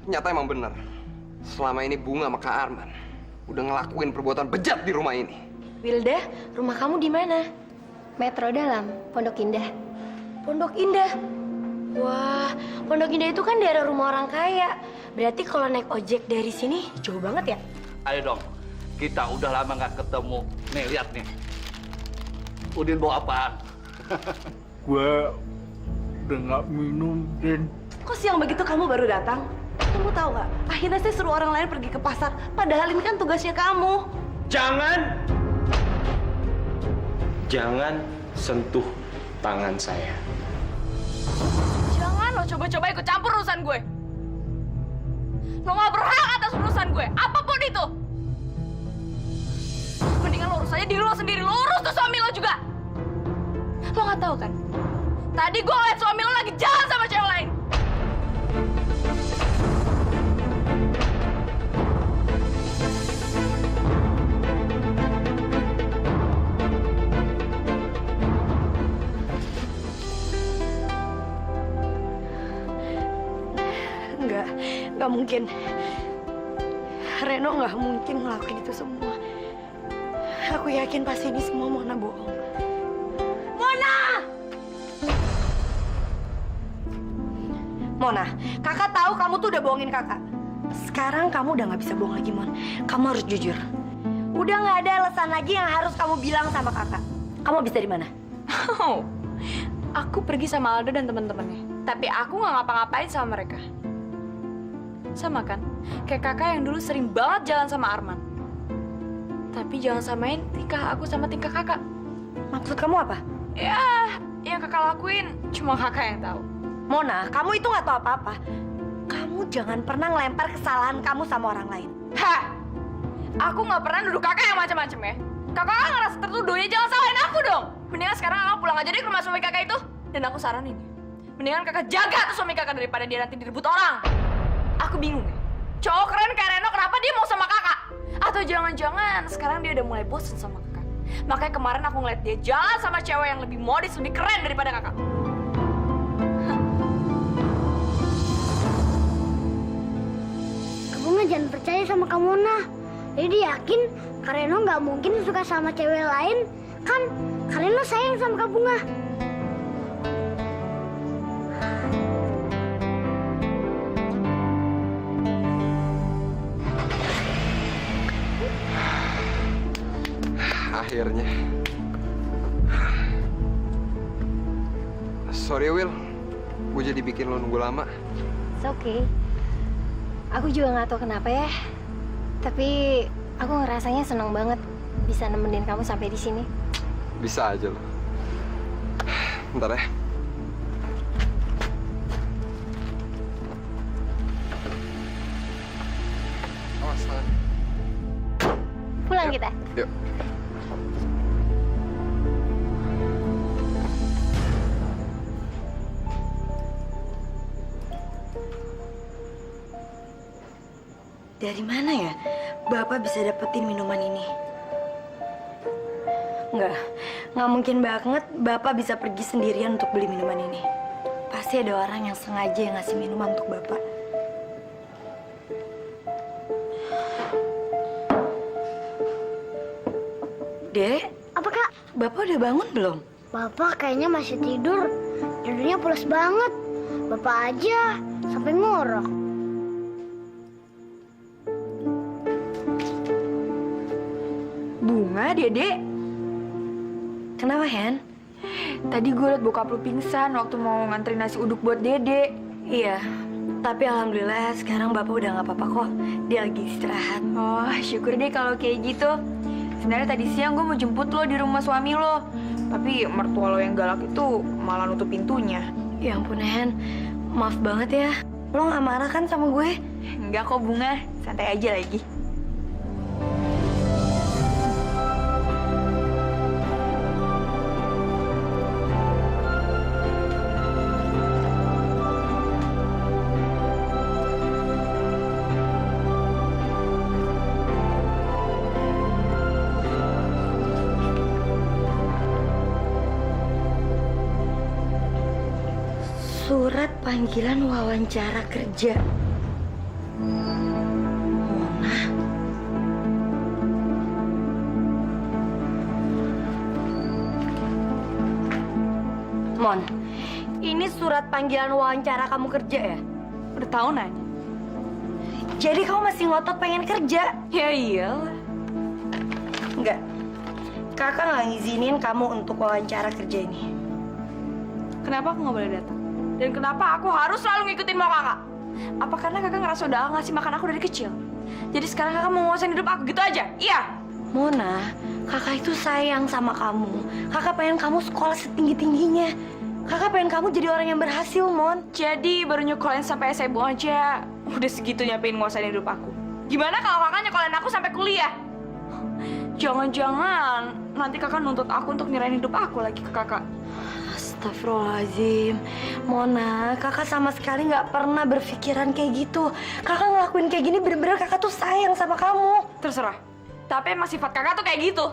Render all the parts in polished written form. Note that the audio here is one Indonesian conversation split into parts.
Ternyata emang benar. Selama ini Bunga sama Kak Arman udah ngelakuin perbuatan bejat di rumah ini. Wilda, rumah kamu di mana? Metro Dalam, Pondok Indah. Pondok Indah. Wah, Pondok Indah itu kan daerah rumah orang kaya. Berarti kalau naik ojek dari sini jauh banget ya? Ayo dong, kita udah lama nggak ketemu. Nih, lihat nih. Udin bawa apaan? Gue udah nggak minum, Din. Kok siang begitu kamu baru datang? Kamu tahu nggak? Akhirnya saya suruh orang lain pergi ke pasar. Padahal ini kan tugasnya kamu. Jangan sentuh tangan saya. Jangan lo coba-coba ikut campur urusan gue. Lo nggak berhak atas urusan gue, apapun itu. Mendingan lo urus aja diri lo sendiri, lo urus tuh suami lo juga. Lo nggak tahu kan? Tadi gue liat suami lo lagi jalan sama cewek lain. Nggak mungkin. Reno nggak mungkin ngelakuin itu semua. Aku yakin pasti ini semua Mona bohong. Mona! Mona, kakak tahu kamu tuh udah bohongin kakak. Sekarang kamu udah nggak bisa bohong lagi, Mon. Kamu harus jujur. Udah nggak ada alasan lagi yang harus kamu bilang sama kakak. Kamu habis dari mana? Oh, aku pergi sama Aldo dan teman-temannya. Tapi aku nggak ngapa-ngapain sama mereka. Sama kan? Kayak kakak yang dulu sering banget jalan sama Arman. Tapi jangan samain tingkah aku sama tingkah kakak. Maksud kamu apa? Ya, yang kakak lakuin cuma kakak yang tahu. Mona, kamu itu nggak tahu apa-apa. Kamu jangan pernah ngelempar kesalahan kamu sama orang lain. Hah? Aku nggak pernah nuduh kakak yang macam-macam ya. Kakak kan ngerasa tertuduh, ya jangan salahin aku dong. Mendingan sekarang kakak pulang aja deh ke rumah suami kakak itu. Dan aku saranin ya, mendingan kakak jaga tuh suami kakak daripada dia nanti direbut orang. Aku bingung ya. Cowok keren kayak Reno kenapa dia mau sama kakak? Atau jangan-jangan sekarang dia udah mulai bosen sama kakak. Makanya kemarin aku ngeliat dia jalan sama cewek yang lebih modis, lebih keren daripada kakak. Kamu mah jangan percaya sama Kak Mona. Jadi yakin Kak Reno nggak mungkin suka sama cewek lain. Kan Kak Reno sayang sama Kak Bunga. Akhirnya. Sorry Will, gue jadi bikin lo nunggu lama. It's okay. Aku juga nggak tahu kenapa ya. Tapi aku ngerasanya seneng banget bisa nemenin kamu sampai di sini. Bisa aja lo. Bentar ya. Awas tangan. Pulang Yuk, kita. Yuk. Dari mana ya Bapak bisa dapetin minuman ini? Nggak mungkin banget Bapak bisa pergi sendirian untuk beli minuman ini. Pasti ada orang yang sengaja yang ngasih minuman untuk Bapak. Dek, Apa Kak? Bapak udah bangun belum? Bapak kayaknya masih tidur. Tidurnya pulas banget. Bapak aja sampai ngorok. Bunga, Dede. Kenapa, Hen? Tadi gue liat bokap lu pingsan waktu mau nganterin nasi uduk buat Dede. Iya, tapi alhamdulillah sekarang Bapak udah nggak apa-apa kok. Dia lagi istirahat. Oh, syukur deh kalau kayak gitu. Sebenarnya tadi siang gue mau jemput lo di rumah suami lo. Tapi mertua lo yang galak itu malah nutup pintunya. Ya ampun, Hen. Maaf banget ya. Lo nggak marah kan sama gue? Enggak kok, Bunga. Santai aja lagi. Surat panggilan wawancara kerja. Mon, ini surat panggilan wawancara kamu kerja ya? Udah tahu nanya. Jadi kamu masih ngotot pengen kerja? Ya iyalah. Enggak. Kakak nggak ngizinin kamu untuk wawancara kerja ini. Kenapa aku nggak boleh datang? Dan kenapa aku harus selalu ngikutin mau kakak? Apa karena kakak ngerasa udah ngasih makan aku dari kecil? Jadi sekarang kakak mau nguasain hidup aku gitu aja? Iya. Mona, kakak itu sayang sama kamu. Kakak pengen kamu sekolah setinggi-tingginya. Kakak pengen kamu jadi orang yang berhasil, Mon. Jadi baru nyekolahin sampai SMU aja, udah segitunya pengen nguasain hidup aku. Gimana kalau kakak nyekolahin aku sampai kuliah? Jangan-jangan nanti kakak nuntut aku untuk nyerahin hidup aku lagi ke kakak. Astagfirullahaladzim. Mona, kakak sama sekali nggak pernah berpikiran kayak gitu. Kakak ngelakuin kayak gini bener-bener kakak tuh sayang sama kamu. Terserah. Tapi emang sifat kakak tuh kayak gitu.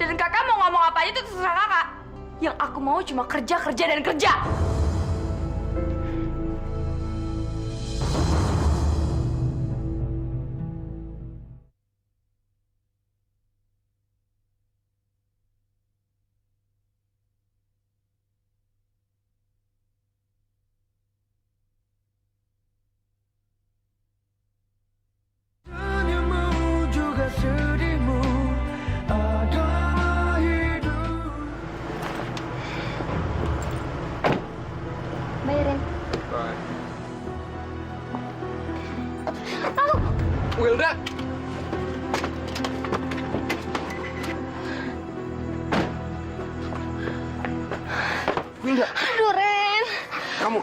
Dan kakak mau ngomong apa aja tuh terserah kakak. Yang aku mau cuma kerja, kerja, dan kerja. Bayarin. Wilda! Wilda, Aduh, Ren. kamu...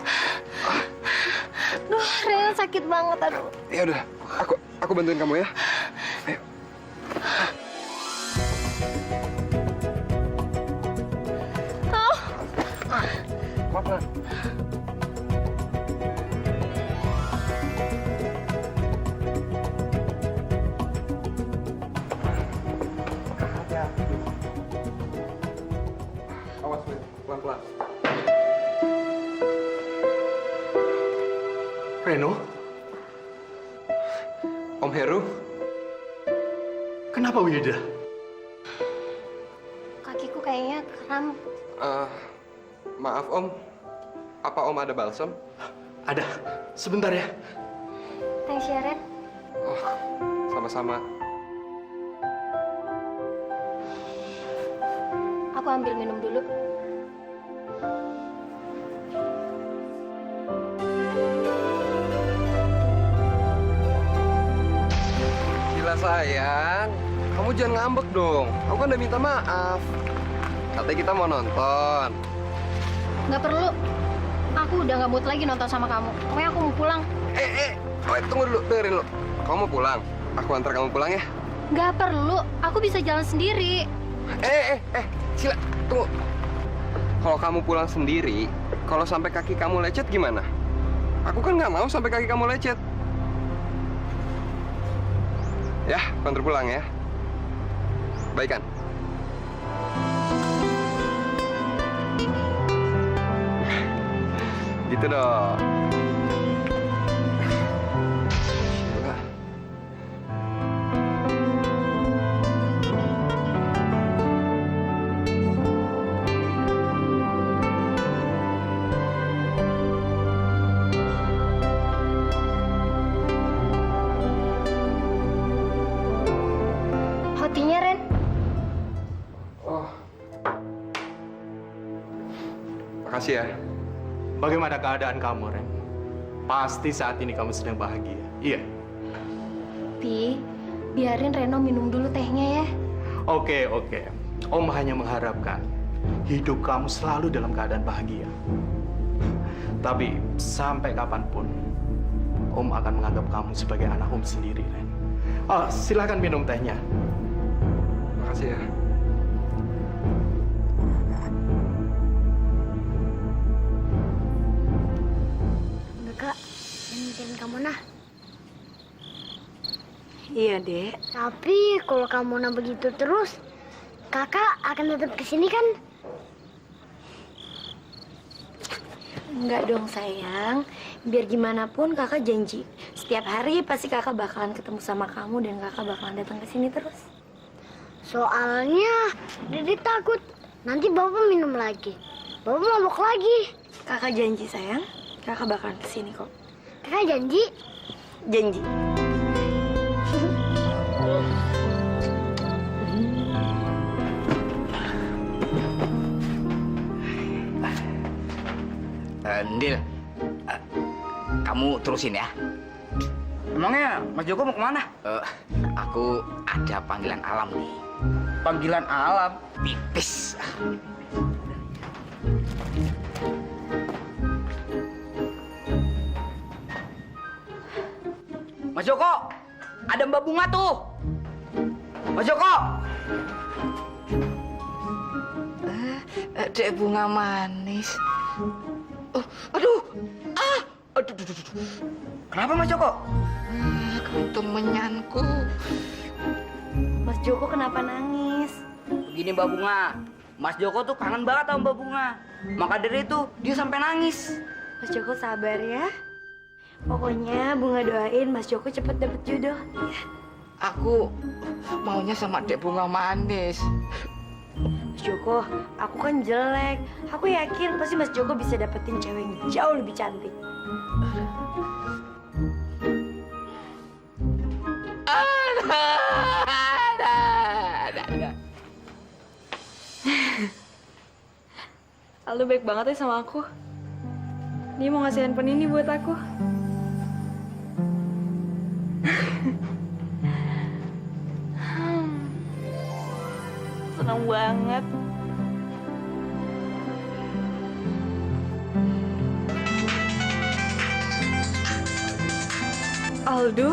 Duh, Ren sakit banget, aduh. Ya udah, aku bantuin kamu ya. Ayo. Maaf, awas, Wil. Pelan-pelan. Reno? Om Heru? Kenapa Wilda? Kakiku kayaknya kram. Maaf Om, apa Om ada balsam? Ada. Sebentar ya. Thanks ya, Ren. Oh, sama-sama. Aku ambil minum dulu. Gila sayang, kamu jangan ngambek dong. Aku kan udah minta maaf. Katanya kita mau nonton. Nggak perlu. Aku udah nggak mood lagi nonton sama kamu. Pokoknya aku mau pulang. Tunggu dulu, dengerin lo. Kamu mau pulang? Aku antar kamu pulang ya. Nggak perlu. Aku bisa jalan sendiri. Sila, tunggu. Kalau kamu pulang sendiri, kalau sampai kaki kamu lecet gimana? Aku kan nggak mau sampai kaki kamu lecet. Ya, aku antar pulang ya. Baik kan? Gitu dong. Udah. Hotinya, Ren. Oh. Makasih ya. Bagaimana keadaan kamu, Ren? Pasti saat ini kamu sedang bahagia. Iya. Pi, biarin Reno minum dulu tehnya ya. Oke. Om hanya mengharapkan hidup kamu selalu dalam keadaan bahagia. Tapi sampai kapanpun, Om akan menganggap kamu sebagai anak Om sendiri, Ren. Oh, silakan minum tehnya. Makasih ya. Kak, yang mikirin kamu nah. Iya, Dek. Tapi kalau kamu nah begitu terus, kakak akan tetap kesini kan? Enggak dong, sayang. Biar gimana pun kakak janji. Setiap hari pasti kakak bakalan ketemu sama kamu dan kakak bakalan datang ke sini terus. Soalnya Dede takut nanti bapak minum lagi. Bapak mabok lagi. Kakak janji sayang, kakak bakalan kesini kok. Kakak janji. Janji. Ndil, kamu terusin ya. Emangnya Mas Joko mau kemana? Aku ada panggilan alam nih. Panggilan alam. Pipis. Mas Joko, ada Mbak Bunga tuh. Mas Joko. Dek bunga manis. Oh, aduh. Aduh. Kenapa Mas Joko? Kamu temenyanku. Mas Joko kenapa nangis? Begini Mbak Bunga, Mas Joko tuh kangen banget sama Mbak Bunga. Maka dari itu dia sampai nangis. Mas Joko sabar ya. Pokoknya Bunga doain Mas Joko cepet dapet jodoh. Ya. Aku maunya sama Dek Bunga manis. Mas Joko, aku kan jelek. Aku yakin pasti Mas Joko bisa dapetin cewek yang jauh lebih cantik. Aldo baik banget ya sama aku. Dia mau ngasih handphone ini buat aku. Senang banget. Aldo.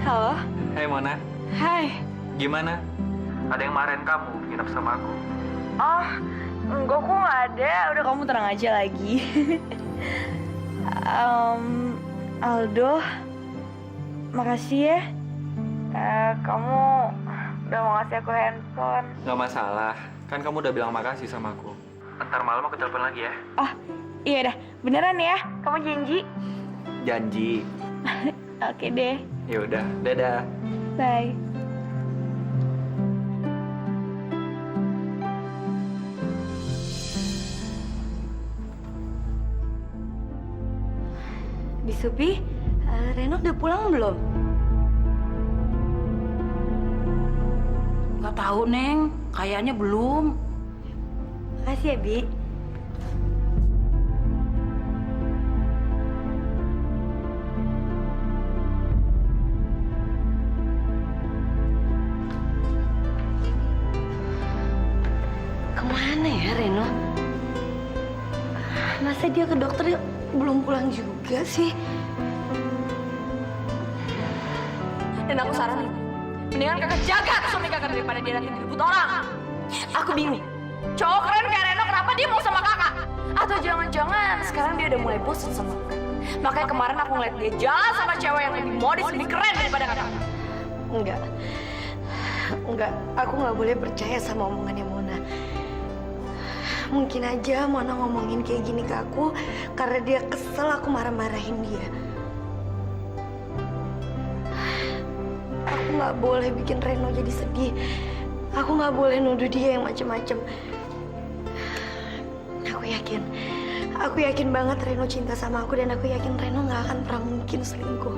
Halo. Hai Mona, Hai. gimana? Ada yang marahin kamu nginep sama aku? Oh, enggak kok nggak ada. Udah kamu tenang aja lagi. Aldo, makasih ya. Kamu udah mau ngasih aku handphone. Nggak masalah, kan kamu udah bilang makasih sama aku. Ntar malam aku telepon lagi ya. Oh, iya dah. Beneran ya? Kamu janji? Janji. Oke deh. Ya udah, dadah. Bye. Bisupi, Reno udah pulang belum? Gak tahu Neng, kayaknya belum. Makasih ya, Bi. Kemana ya Reno? Masa dia ke dokter belum pulang juga sih? Dan aku saranin, mendingan kakak jaga tuh suami kakak daripada dia nanti direbut orang. Aku bingung. Cowok keren kayak Reno, kenapa dia mau sama kakak? Atau jangan-jangan sekarang dia udah mulai bosan sama kakak. Makanya kemarin aku ngeliat dia jalan sama cewek yang lebih modis, lebih keren daripada kakak. Enggak, aku nggak boleh percaya sama omongannya Mona. Mungkin aja Mona ngomongin kayak gini ke aku karena dia kesel aku marah-marahin dia. Aku nggak boleh bikin Reno jadi sedih. Aku nggak boleh nuduh dia yang macem-macem. Aku yakin banget Reno cinta sama aku dan aku yakin Reno nggak akan pernah mungkin selingkuh.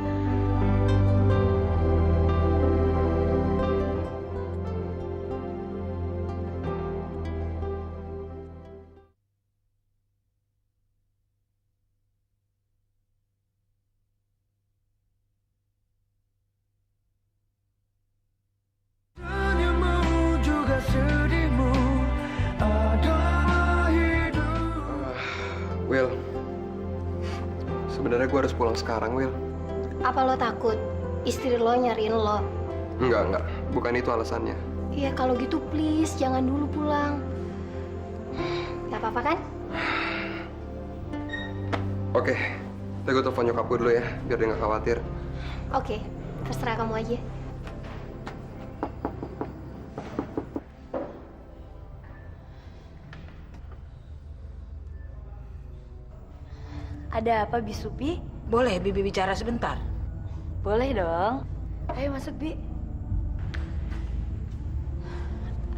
Will, sebenarnya gue harus pulang sekarang, Will. Apa lo takut istri lo nyariin lo? Enggak, bukan itu alasannya. Ya kalau gitu please jangan dulu pulang. Gak apa-apa kan? Oke, gue telepon nyokap gue dulu ya, biar dia nggak khawatir. Oke, terserah kamu aja. Ada apa, Bisupi? Boleh Bibi bicara sebentar? Boleh dong. Ayo masuk, Bi.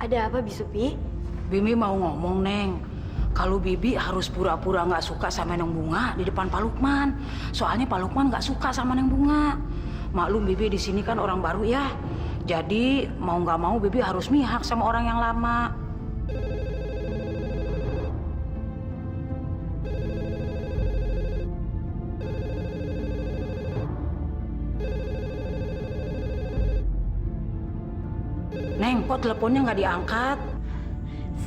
Ada apa, Bisupi? Bibi mau ngomong, Neng. Kalau Bibi harus pura-pura nggak suka sama Neng Bunga di depan Pak Lukman. Soalnya Pak Lukman nggak suka sama Neng Bunga. Maklum Bibi di sini kan orang baru ya. Jadi mau nggak mau Bibi harus mihak sama orang yang lama. Neng, kok teleponnya nggak diangkat?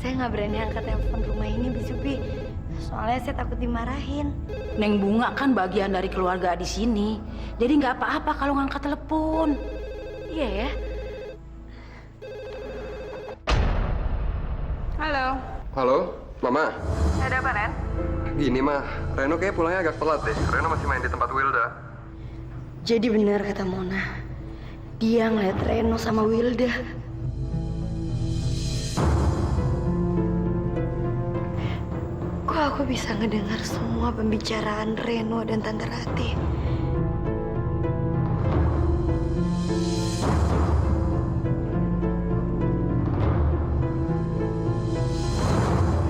Saya nggak berani angkat telepon rumah ini, Bu Supi. Soalnya saya takut dimarahin. Neng Bunga kan bagian dari keluarga di sini. Jadi nggak apa-apa kalau ngangkat telepon. Iya ya. Halo. Halo, Mama. Ada apa, Ren? Gini mah, Reno kayak pulangnya agak telat deh. Reno masih main di tempat Wilda. Jadi benar kata Mona. Dia ngeliat Reno sama Wilda. Kok aku bisa ngedengar semua pembicaraan Reno dan Tante Ratih?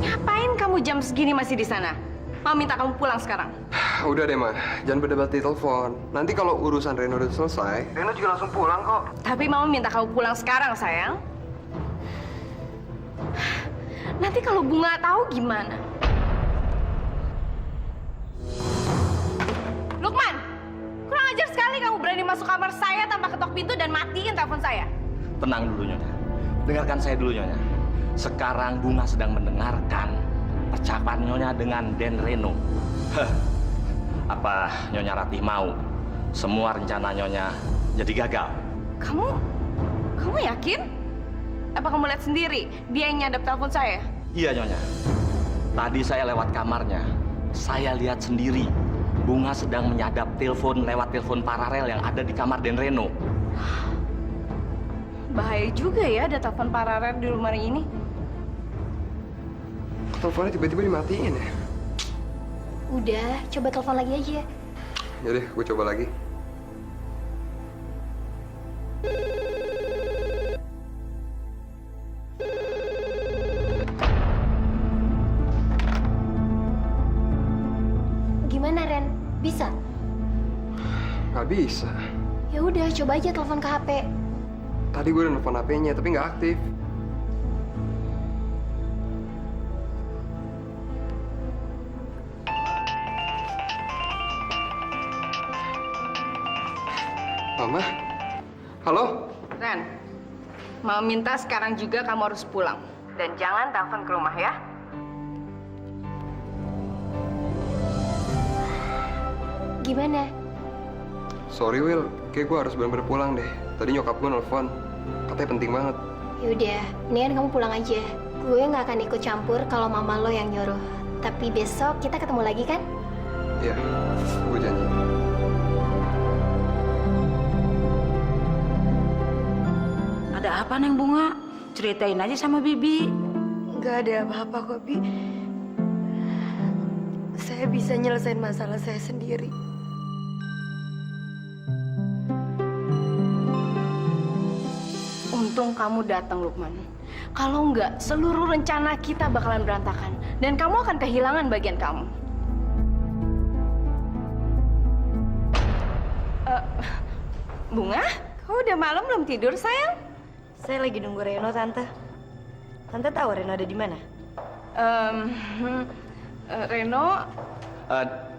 Ngapain kamu jam segini masih di sana? Mau minta kamu pulang sekarang? Udah deh, Ma. Jangan berdebat di telepon. Nanti kalau urusan Reno udah selesai, Reno juga langsung pulang kok. Tapi Mama minta kamu pulang sekarang, sayang. Nanti kalau Bunga tahu gimana? Lukman, kurang ajar sekali kamu berani masuk kamar saya tanpa ketok pintu dan matiin telepon saya. Tenang dulu, Nyonya. Dengarkan saya dulu, Nyonya. Sekarang Bunga sedang mendengarkan percakapan Nyonya dengan Den Reno. Apa Nyonya Ratih mau semua rencana Nyonya jadi gagal? Kamu yakin? Apa kamu lihat sendiri dia yang nyadap telepon saya? Iya, Nyonya. Tadi saya lewat kamarnya. Saya lihat sendiri Bunga sedang menyadap telepon lewat telepon paralel yang ada di kamar Den Reno. Bahaya juga ya ada telepon paralel di rumah ini. Teleponnya tiba-tiba dimatiin ya? Udah, coba telepon lagi aja. Yaudah, gue coba lagi. Gimana, Ren? Bisa? Nggak bisa. Ya udah, coba aja telepon ke HP. Tadi gue udah nelfon HP-nya, tapi nggak aktif. Mama? Halo? Ren, mau minta sekarang juga kamu harus pulang. Dan jangan telepon ke rumah ya. Gimana? Sorry, Will. Kayak gue harus bener-bener pulang deh. Tadi nyokap gue nelfon. Katanya penting banget. Yaudah, mendingan kamu pulang aja. Gue nggak akan ikut campur kalau mama lo yang nyuruh. Tapi besok kita ketemu lagi kan? Iya, gue janji. Ada apa, Neng Bunga? Ceritain aja sama Bibi. Nggak ada apa-apa kok, Bi. Saya bisa nyelesain masalah saya sendiri. Untung kamu datang, Lukman. Kalau enggak, seluruh rencana kita bakalan berantakan. Dan kamu akan kehilangan bagian kamu. Bunga, kamu udah malam belum tidur, sayang? Saya lagi nunggu Reno, Tante. Tante tahu Reno ada di mana? Reno,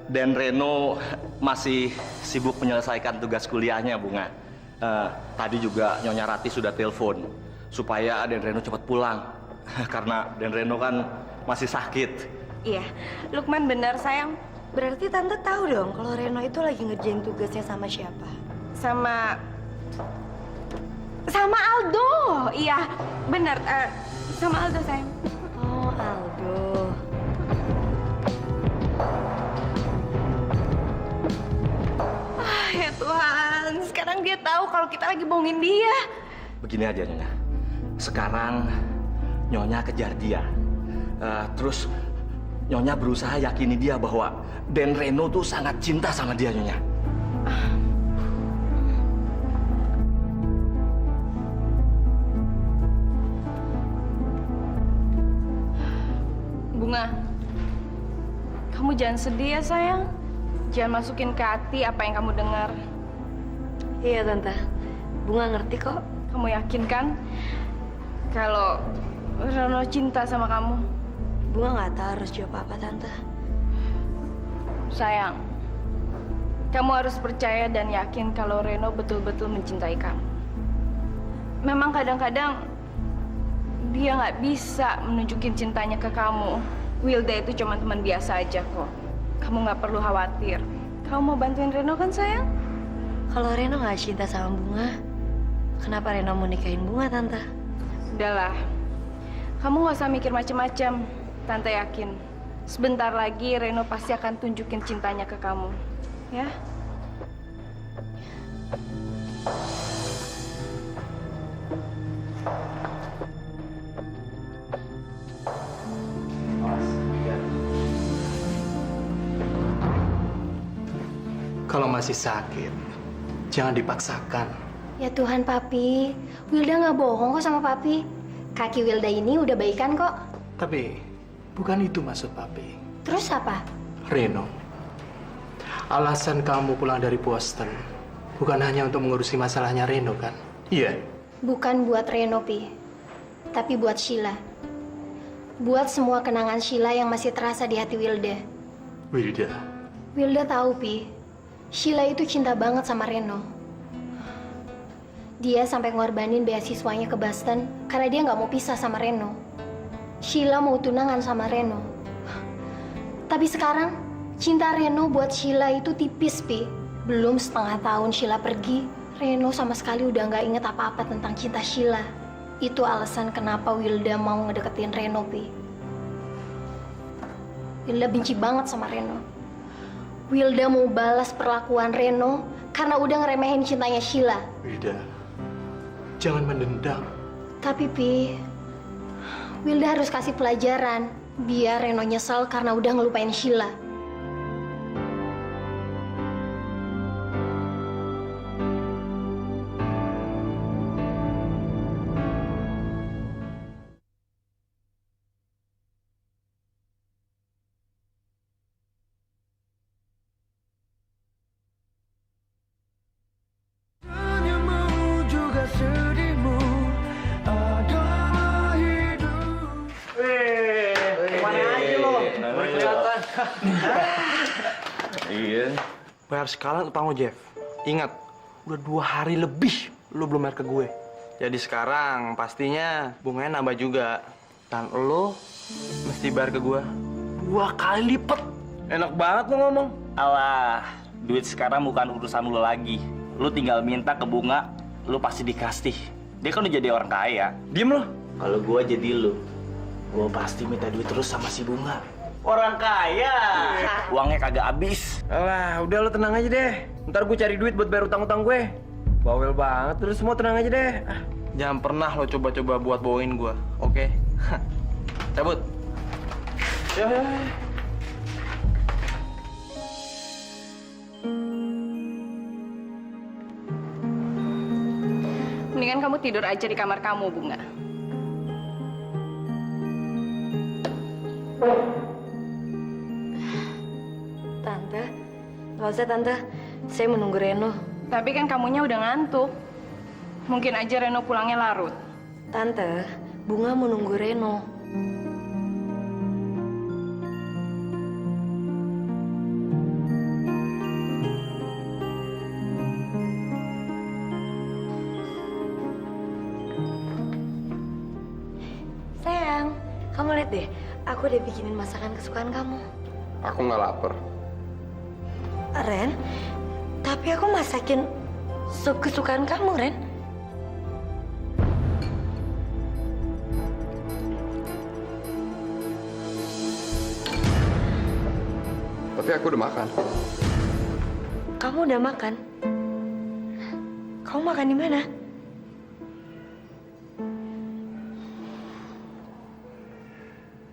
Dan Reno masih sibuk menyelesaikan tugas kuliahnya, Bunga. Tadi juga Nyonya Ratih sudah telepon supaya Den Reno cepat pulang karena Den Reno kan masih sakit. iya, Lukman benar, sayang. Berarti Tante tahu dong kalau Reno itu lagi ngerjain tugasnya sama siapa? Sama Aldo. Iya, benar. Sama Aldo, sayang. Oh, Aldo. Ya Tuhan, sekarang dia tahu kalau kita lagi bohongin dia. Begini aja, Nyonya. Sekarang Nyonya kejar dia. Terus Nyonya berusaha yakini dia bahwa Den Reno tuh sangat cinta sama dia, Nyonya. Bunga, kamu jangan sedih ya sayang. Jangan masukin ke hati apa yang kamu dengar. Iya Tante, Bunga ngerti kok. Kamu yakin kan kalau Reno cinta sama kamu? Bunga nggak tahu harus jawab apa Tante. Sayang, kamu harus percaya dan yakin kalau Reno betul-betul mencintai kamu. Memang kadang-kadang dia nggak bisa menunjukin cintanya ke kamu. Wilda itu cuma teman biasa aja kok. Kamu nggak perlu khawatir. Kamu mau bantuin Reno kan sayang? Kalau Reno nggak cinta sama Bunga, kenapa Reno mau nikahin Bunga Tante? Udahlah, kamu nggak usah mikir macem-macem. Tante yakin, sebentar lagi Reno pasti akan tunjukin cintanya ke kamu, ya? Kalau masih sakit, jangan dipaksakan. Ya Tuhan, Papi. Wilda nggak bohong kok sama Papi. Kaki Wilda ini udah baikan kok. Tapi bukan itu maksud Papi. Terus apa? Reno, alasan kamu pulang dari Boston bukan hanya untuk mengurusi masalahnya Reno kan? Iya. Bukan buat Reno, Pi. Tapi buat Sheila. Buat semua kenangan Sheila yang masih terasa di hati Wilda. Wilda. Wilda tahu, Pi. Sheila itu cinta banget sama Reno. Dia sampai ngorbanin beasiswanya ke Boston karena dia nggak mau pisah sama Reno. Sheila mau tunangan sama Reno. Tapi sekarang, cinta Reno buat Sheila itu tipis, Pi. Belum setengah tahun Sheila pergi, Reno sama sekali udah nggak inget apa-apa tentang cinta Sheila. Itu alasan kenapa Wilda mau ngedeketin Reno, Pi. Wilda benci banget sama Reno. Wilda mau balas perlakuan Reno karena udah ngeremehin cintanya Sheila. Wilda, jangan mendendam. Tapi, Pi, Wilda harus kasih pelajaran biar Reno nyesel karena udah ngelupain Sheila. Iya. Bayar sekarang utang lo, Jeff. Ingat, udah 2 hari lebih lo belum bayar ke gue. Jadi sekarang pastinya bunganya nambah juga. Dan lo mesti bayar ke gue 2 kali lipat. Enak banget lo ngomong. Alah, duit sekarang bukan urusan lo lagi. Lo tinggal minta ke Bunga, lo pasti dikasih. Dia kan udah jadi orang kaya. Diem lo. Kalau gua jadi lu, gua pasti minta duit terus sama si Bunga. Orang kaya, uangnya kagak habis. Alah, udah lo tenang aja deh. Ntar gue cari duit buat bayar utang-utang gue. Bawel banget, terus semua tenang aja deh. Jangan pernah lo coba-coba buat bawain gue, oke? Cabut. Ya. Mendingan kamu tidur aja di kamar kamu, Bunga. Tante, nggak usah Tante. Saya menunggu Reno. Tapi kan kamunya udah ngantuk. Mungkin aja Reno pulangnya larut. Tante, Bunga mau nunggu Reno. Sayang, kamu lihat deh. Aku udah bikinin masakan kesukaan kamu. Aku nggak lapar. Ren, tapi aku masakin sup kesukaan kamu, Ren. Tapi aku udah makan. Kamu udah makan? Kamu makan di mana?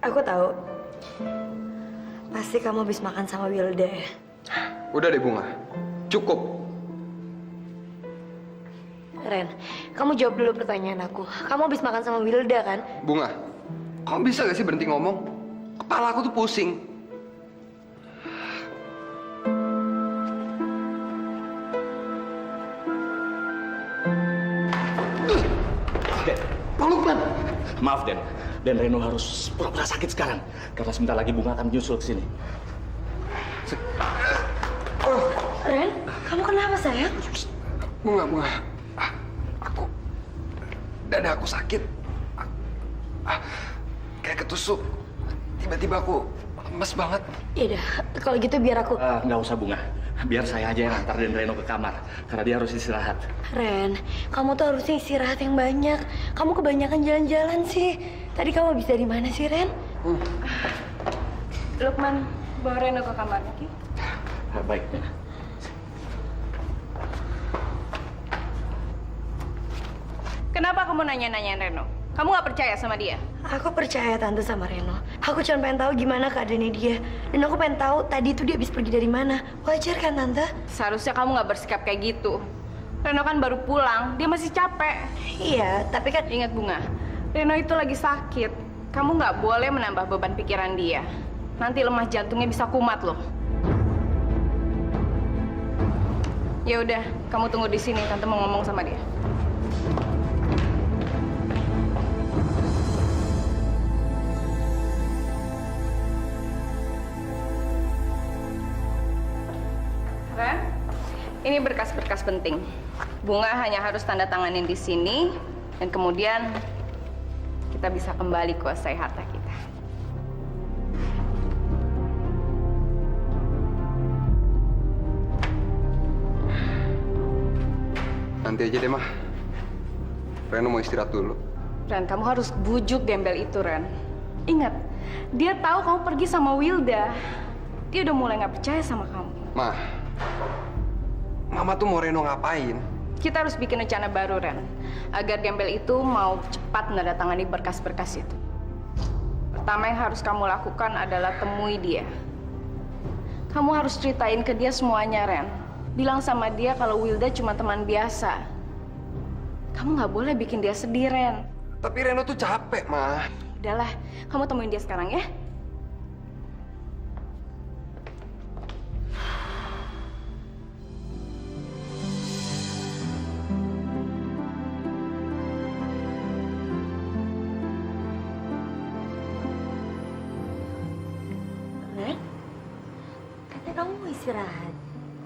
Aku tahu. Pasti kamu habis makan sama Wilda ya? Udah deh Bunga, cukup. Ren, kamu jawab dulu pertanyaan aku. Kamu habis makan sama Wilda kan? Bunga, kamu bisa gak sih berhenti ngomong? Kepala aku tuh pusing. Pak Lukman! Maaf, Den. Dan Reno harus pura-pura sakit sekarang. Karena sebentar lagi Bunga akan menyusul ke sini. Ren, kamu kenapa sayang? Bunga. Dada aku sakit. Kayak ketusuk. Tiba-tiba aku lemes banget. Yaudah, kalau gitu biar aku... Nggak usah, Bunga. Biar saya aja yang antar Den Reno ke kamar. Karena dia harus istirahat. Ren, kamu tuh harusnya istirahat yang banyak. Kamu kebanyakan jalan-jalan sih. Tadi kamu habis dari mana sih, Ren? Lukman, bawa Reno ke kamarnya, Ki. Baik, Den. Kenapa kamu nanya-nanyain Reno? Kamu nggak percaya sama dia? Aku percaya tante sama Reno. Aku cuma pengen tahu gimana keadaannya dia. Dan aku pengen tahu tadi itu dia habis pergi dari mana. Wajar kan tante? Seharusnya kamu nggak bersikap kayak gitu. Reno kan baru pulang, dia masih capek. Iya, tapi kan... Ingat Bunga, Reno itu lagi sakit. Kamu nggak boleh menambah beban pikiran dia. Nanti lemah jantungnya bisa kumat loh. Ya udah, kamu tunggu di sini. Tante mau ngomong sama dia. Ren, ini berkas-berkas penting. Bunga hanya harus tanda tanganin di sini, dan kemudian kita bisa kembali kuasai harta kita. Nanti aja deh, Mah. Reno mau istirahat dulu. Ren, kamu harus bujuk gembel itu, Ren. Ingat, dia tahu kamu pergi sama Wilda. Dia udah mulai nggak percaya sama kamu. Mah, Mama tuh mau Reno ngapain? Kita harus bikin rencana baru, Ren. Agar gembel itu mau cepat menandatangani berkas-berkas itu. Pertama yang harus kamu lakukan adalah temui dia. Kamu harus ceritain ke dia semuanya, Ren. Bilang sama dia kalau Wilda cuma teman biasa. Kamu nggak boleh bikin dia sedih, Ren. Tapi Reno tuh capek, Mah. Udahlah, kamu temuin dia sekarang ya. Ren, katanya kamu mau istirahat.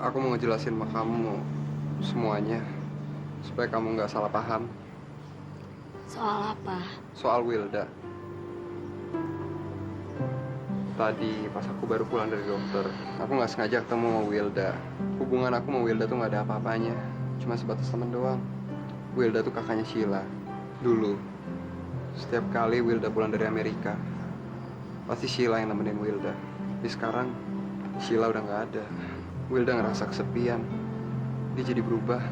Aku mau ngejelasin sama kamu semuanya. Supaya kamu nggak salah paham. Soal apa? Soal Wilda. Tadi pas aku baru pulang dari dokter, aku nggak sengaja ketemu sama Wilda. Hubungan aku sama Wilda tuh nggak ada apa-apanya. Cuma sebatas teman doang. Wilda tuh kakaknya Sheila. Dulu, setiap kali Wilda pulang dari Amerika, pasti Sheila yang nemenin Wilda. Tapi sekarang, Sheila udah nggak ada. Wilda ngerasa kesepian. Dia jadi berubah.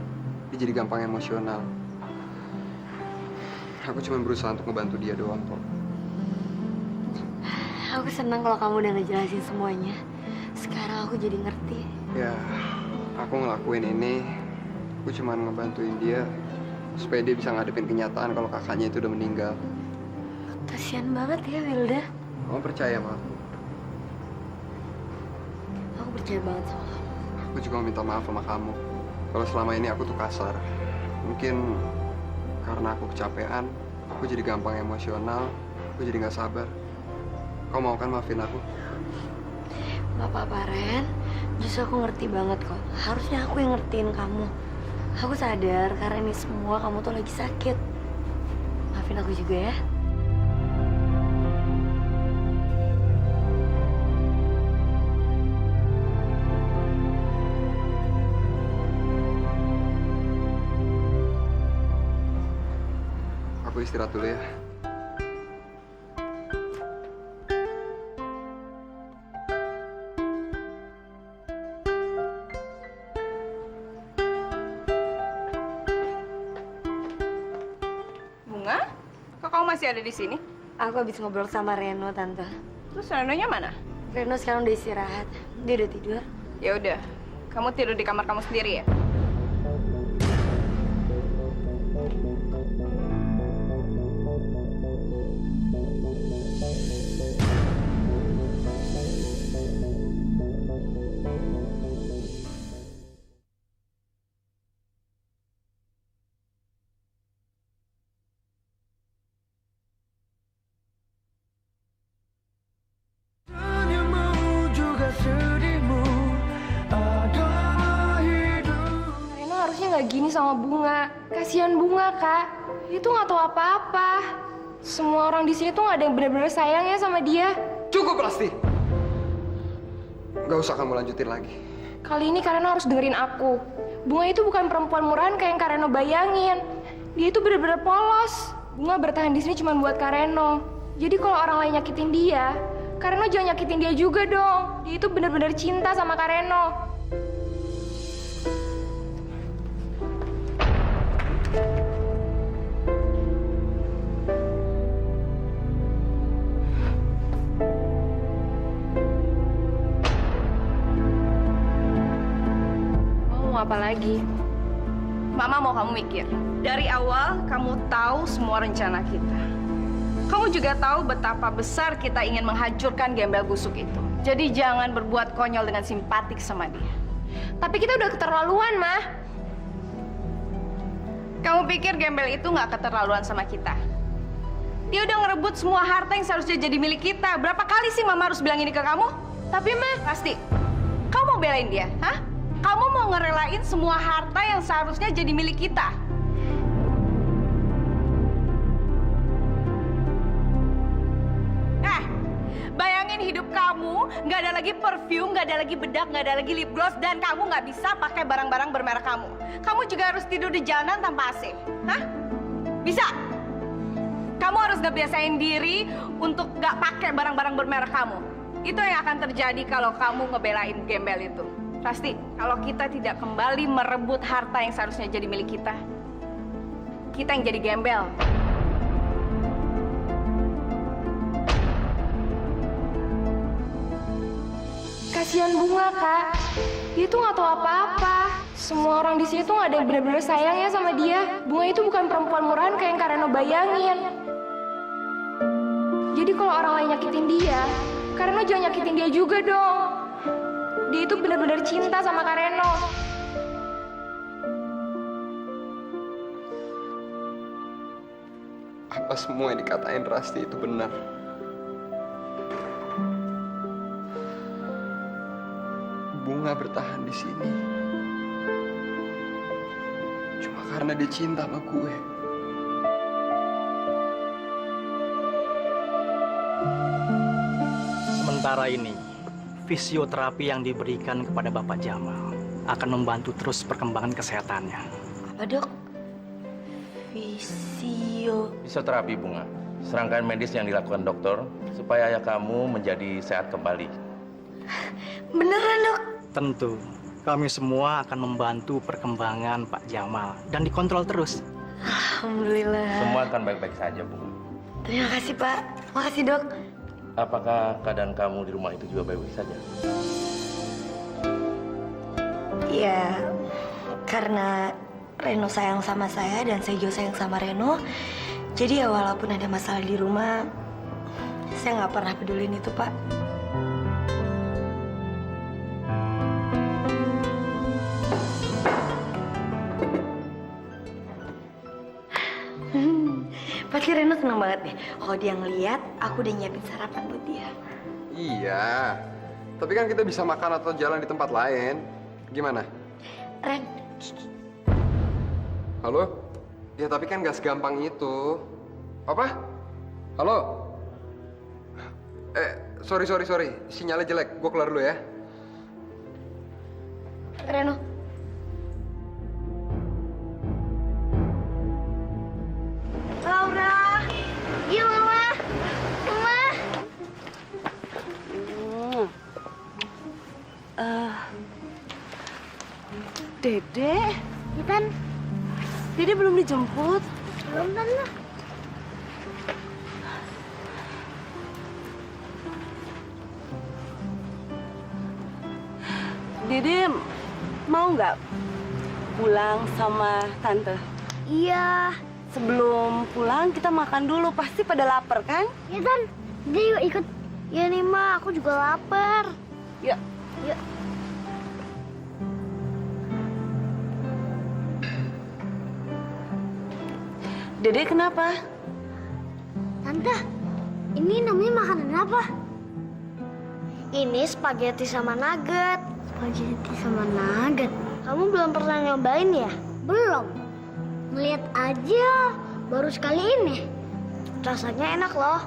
Dia jadi gampang emosional. Aku cuma berusaha untuk ngebantu dia doang kok. Aku senang kalau kamu udah ngejelasin semuanya. Sekarang aku jadi ngerti. Ya, aku ngelakuin ini, aku cuma ngebantuin dia supaya dia bisa ngadepin kenyataan kalau kakaknya itu udah meninggal. Kasian banget ya Wilda. Kamu percaya sama aku? Aku percaya banget sama kamu. Aku juga mau minta maaf sama kamu. Kalau selama ini aku tuh kasar. Mungkin karena aku kecapean, aku jadi gampang emosional, aku jadi nggak sabar. Kau mau kan maafin aku? Gak apa-apa, Ren. Justru aku ngerti banget kok. Harusnya aku yang ngertiin kamu. Aku sadar karena ini semua kamu tuh lagi sakit. Maafin aku juga ya. Aku istirahat dulu ya. Bunga? Kok kamu masih ada di sini? Aku habis ngobrol sama Reno, Tante. Terus Renonya mana? Reno sekarang udah istirahat. Dia udah tidur. Ya udah, kamu tidur di kamar kamu sendiri ya? gini sama Bunga. Kasihan Bunga, Kak. Dia tuh nggak tahu apa-apa. Semua orang di sini tuh nggak ada yang benar-benar sayang ya sama dia. Cukup, Rasti. Gak usah kamu lanjutin lagi. Kali ini Kak Reno harus dengerin aku. Bunga itu bukan perempuan murahan kayak yang Kak Reno bayangin. Dia itu benar-benar polos. Bunga bertahan di sini cuma buat Kak Reno. Jadi kalau orang lain nyakitin dia, Kak Reno jangan nyakitin dia juga dong. Dia itu benar-benar cinta sama Kak Reno. Mau apa lagi? Mama mau kamu mikir. Dari awal kamu tahu semua rencana kita. Kamu juga tahu betapa besar kita ingin menghancurkan gembel busuk itu. Jadi jangan berbuat konyol dengan simpatik sama dia. Tapi kita udah keterlaluan, Mah. Kamu pikir gembel itu nggak keterlaluan sama kita? Dia udah ngerebut semua harta yang seharusnya jadi milik kita. Berapa kali sih Mama harus bilang ini ke kamu? Tapi Mah, pasti. Kamu mau belain dia, hah? Kamu mau ngerelain semua harta yang seharusnya jadi milik kita? Bayangin hidup kamu, nggak ada lagi perfume, nggak ada lagi bedak, nggak ada lagi lip gloss, dan kamu nggak bisa pakai barang-barang bermerek kamu. Kamu juga harus tidur di jalanan tanpa AC. Hah? Bisa? Kamu harus ngebiasain diri untuk nggak pakai barang-barang bermerek kamu. Itu yang akan terjadi kalau kamu ngebelain gembel itu. Pasti, kalau kita tidak kembali merebut harta yang seharusnya jadi milik kita, kita yang jadi gembel. Kasihan Bunga, Kak. Dia tuh nggak tahu apa-apa. Semua orang di sini tuh nggak ada yang benar-benar sayang ya sama dia. Bunga itu bukan perempuan murahan kayak yang Kak Reno bayangin. Jadi kalau orang lain nyakitin dia, Kak Reno jangan nyakitin dia juga dong. Dia itu benar-benar cinta sama Kak Reno. Apa semua yang dikatain Rasti itu benar? Bunga bertahan di sini cuma karena dia cinta sama gue. Sementara ini, fisioterapi yang diberikan kepada Bapak Jamal akan membantu terus perkembangan kesehatannya. Apa, Dok? Fisioterapi, Bunga. Serangkaian medis yang dilakukan dokter supaya ayah kamu menjadi sehat kembali. Beneran, Dok? Tentu, kami semua akan membantu perkembangan Pak Jamal dan dikontrol terus. Alhamdulillah. Semua akan baik-baik saja, Bunga. Terima kasih, Pak. Makasih, Dok. Apakah keadaan kamu di rumah itu juga baik-baik saja? Ya, karena Reno sayang sama saya dan saya juga sayang sama Reno. Jadi ya walaupun ada masalah di rumah, saya nggak pernah pedulin itu, Pak. Pasti Reno seneng banget deh kalau dia ngeliat aku udah nyiapin sarapan buat dia. Iya, tapi kan kita bisa makan atau jalan di tempat lain. Gimana? Ren. Halo? Ya tapi kan gak segampang itu. Apa? Halo? Sorry. Sinyalnya jelek. Gue keluar dulu ya. Reno. Laura. Iya, Mama. Mama. Dede? Ya, Tan. Dede belum dijemput? Belum, Tante. Dede mau nggak pulang sama Tante? Iya. Sebelum pulang kita makan dulu, pasti pada lapar kan? Ya, Tan. Dede yuk ikut. Ya nih, Ma. Aku juga lapar. Yuk. Yuk. Dede kenapa? Tante, ini namanya makanan apa? Ini spaghetti sama nugget. Spaghetti sama nugget. Kamu belum pernah nyobain ya? Belum. Ngeliat aja baru sekali ini. Rasanya enak loh.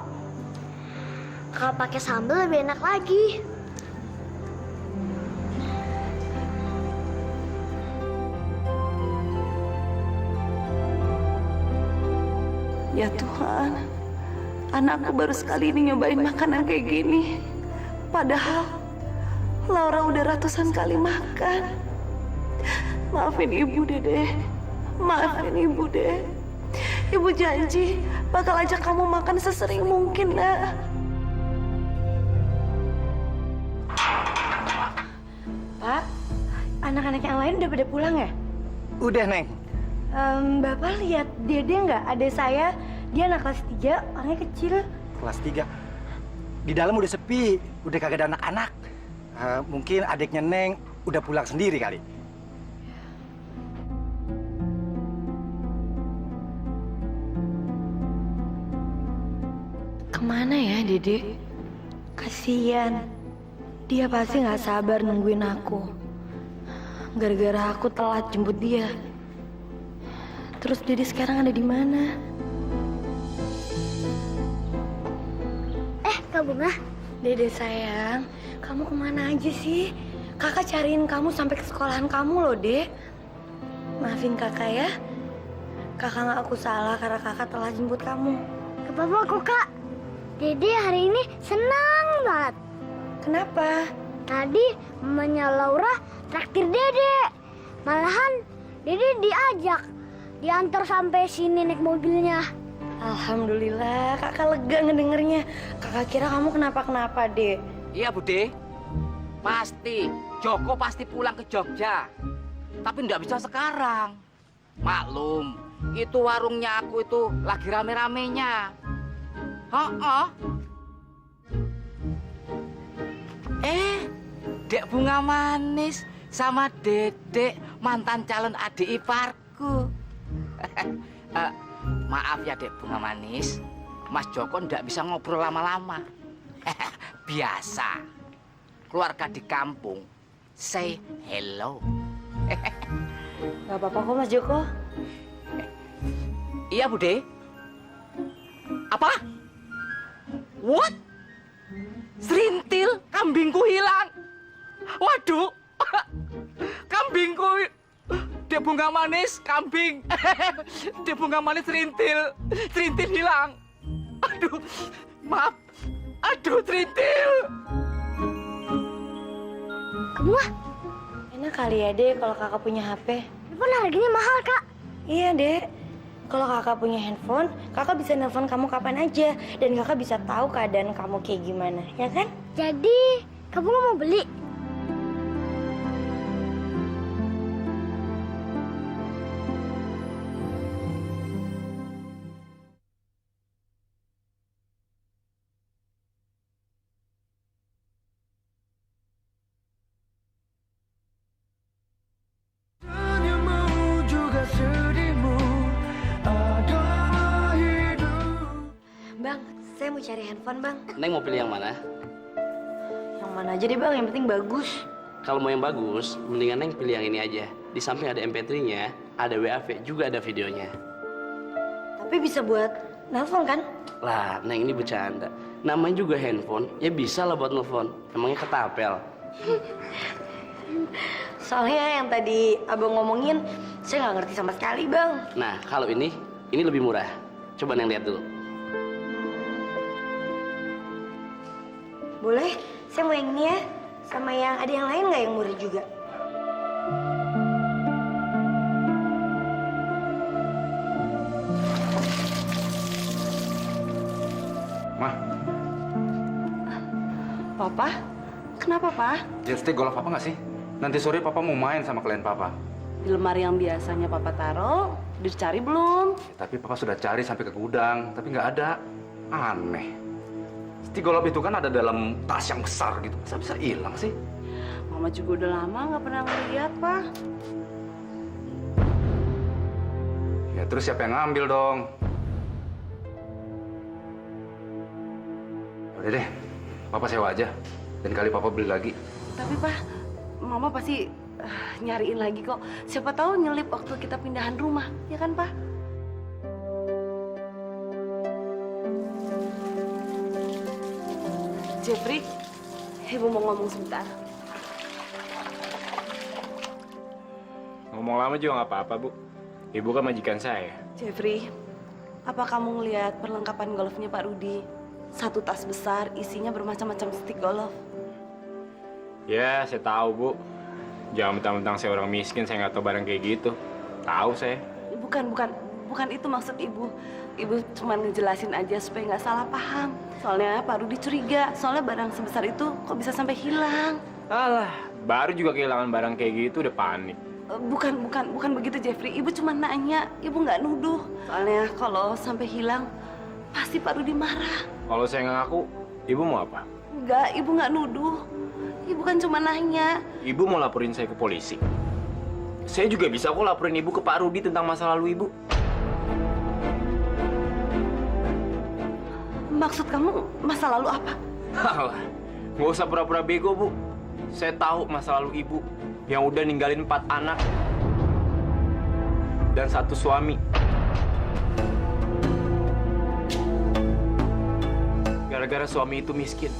Kalau pakai sambal lebih enak lagi. Ya Tuhan, anakku baru sekali ini nyobain makanan kayak gini. Padahal Laura udah ratusan kali makan. Maafin ibu Dede, maafin ibu deh. Ibu janji bakal ajak kamu makan sesering mungkin, Nak. Pak, anak-anak yang lain udah pada pulang ya? Udah, Neng. Bapak lihat Dede nggak? Adek saya, dia anak kelas 3, orangnya kecil. Kelas 3. Di dalam udah sepi, udah kagak ada anak-anak. Mungkin adiknya Neng udah pulang sendiri kali. Kemana ya Dede? Kasian. Dia pasti nggak sabar nungguin aku. Gara-gara aku telat jemput dia. Terus Dede sekarang ada di mana? Kak Bunga. Dede sayang, kamu kemana aja sih? Kakak cariin kamu sampai ke sekolahan kamu loh, Dek. Maafin kakak ya. Kakak nggak aku salah karena kakak telah jemput kamu. Gak apa-apa kok, Kak. Dede hari ini senang banget. Kenapa? Tadi mamanya Laura traktir Dede. Malahan Dede diajak. Diantar sampai sini naik mobilnya. Alhamdulillah, kakak lega ngedengernya. Kakak kira kamu kenapa-kenapa, Dek. Iya, Bude. Pasti. Joko pasti pulang ke Jogja. Tapi nggak bisa sekarang. Maklum, itu warungnya aku itu lagi rame-ramenya. Dek Bunga Manis sama Dedek mantan calon adik iparku. Maaf ya Dek Bunga Manis, Mas Joko nggak bisa ngobrol lama-lama. Biasa, keluarga di kampung say hello. Gak apa-apa kok Mas Joko. Iya Bude. Apa? What? Serintil kambingku hilang. Waduh, kambingku. Dek Bunga Manis, kambing. Dek Bunga Manis serintil hilang. Aduh, maaf. Aduh, serintil. Bunga, Enak kali ya, Dek, kalau kakak punya HP. handphone harganya mahal, Kak. Iya, Dek. Kalau kakak punya handphone, kakak bisa nelpon kamu kapan aja. Dan kakak bisa tahu keadaan kamu kayak gimana, ya kan? Jadi, kamu mau beli? Bang, saya mau cari handphone, Bang. Neng mau pilih yang mana? Yang mana aja deh, Bang. Yang penting bagus. Kalau mau yang bagus, mendingan Neng pilih yang ini aja. Di samping ada MP3-nya, ada WAV, juga ada videonya. Tapi bisa buat nelpon kan? Lah, Neng ini bercanda. Namanya juga handphone, ya bisa lah buat nelfon. Emangnya ketapel. Soalnya yang tadi abang ngomongin, saya nggak ngerti sama sekali, Bang. Nah, kalau ini lebih murah. Coba Neng lihat dulu. Boleh? Saya mau yang ini ya. Sama yang ada yang lain nggak yang murah juga? Ma. Papa? Kenapa, Pak? Jetstick golf Papa nggak sih? Nanti sore Papa mau main sama klien Papa. Di lemari yang biasanya Papa taruh, dicari belum? Tapi Papa sudah cari sampai ke gudang, tapi nggak ada. Aneh. Stick golf itu kan ada dalam tas yang besar gitu. Masa bisa hilang sih? Mama juga udah lama nggak pernah ngeliat, Pak. Ya terus siapa yang ngambil dong? Udah deh, Papa sewa aja. Dan kali Papa beli lagi. Tapi, Pak, Mama pasti nyariin lagi kok. Siapa tahu nyelip waktu kita pindahan rumah, ya kan, Pak? Jeffrey, Ibu mau ngomong sebentar. Ngomong lama juga nggak apa-apa, Bu. Ibu kan majikan saya. Jeffrey, apa kamu ngelihat perlengkapan golfnya Pak Rudi? Satu tas besar, isinya bermacam-macam stick golf. Ya, saya tahu, Bu. Jangan mentang-mentang saya orang miskin, saya nggak tahu barang kayak gitu. Tahu saya. Bukan itu maksud Ibu. Ibu cuma ngejelasin aja supaya nggak salah paham. Soalnya Pak Rudi curiga, soalnya barang sebesar itu kok bisa sampai hilang. Alah, baru juga kehilangan barang kayak gitu udah panik. Bukan begitu Jeffrey. Ibu cuma nanya, Ibu nggak nuduh. Soalnya kalau sampai hilang, pasti Pak Rudi marah. Kalau saya nggak ngaku, Ibu mau apa? Enggak, Ibu nggak nuduh. Ibu kan cuma nanya. Ibu mau laporin saya ke polisi. Saya juga bisa kok laporin Ibu ke Pak Rudi tentang masa lalu Ibu. Maksud kamu masa lalu apa? Alah, nggak usah pura-pura bego, Bu. Saya tahu masa lalu Ibu yang udah ninggalin 4 anak dan 1 suami. Gara-gara suami itu miskin.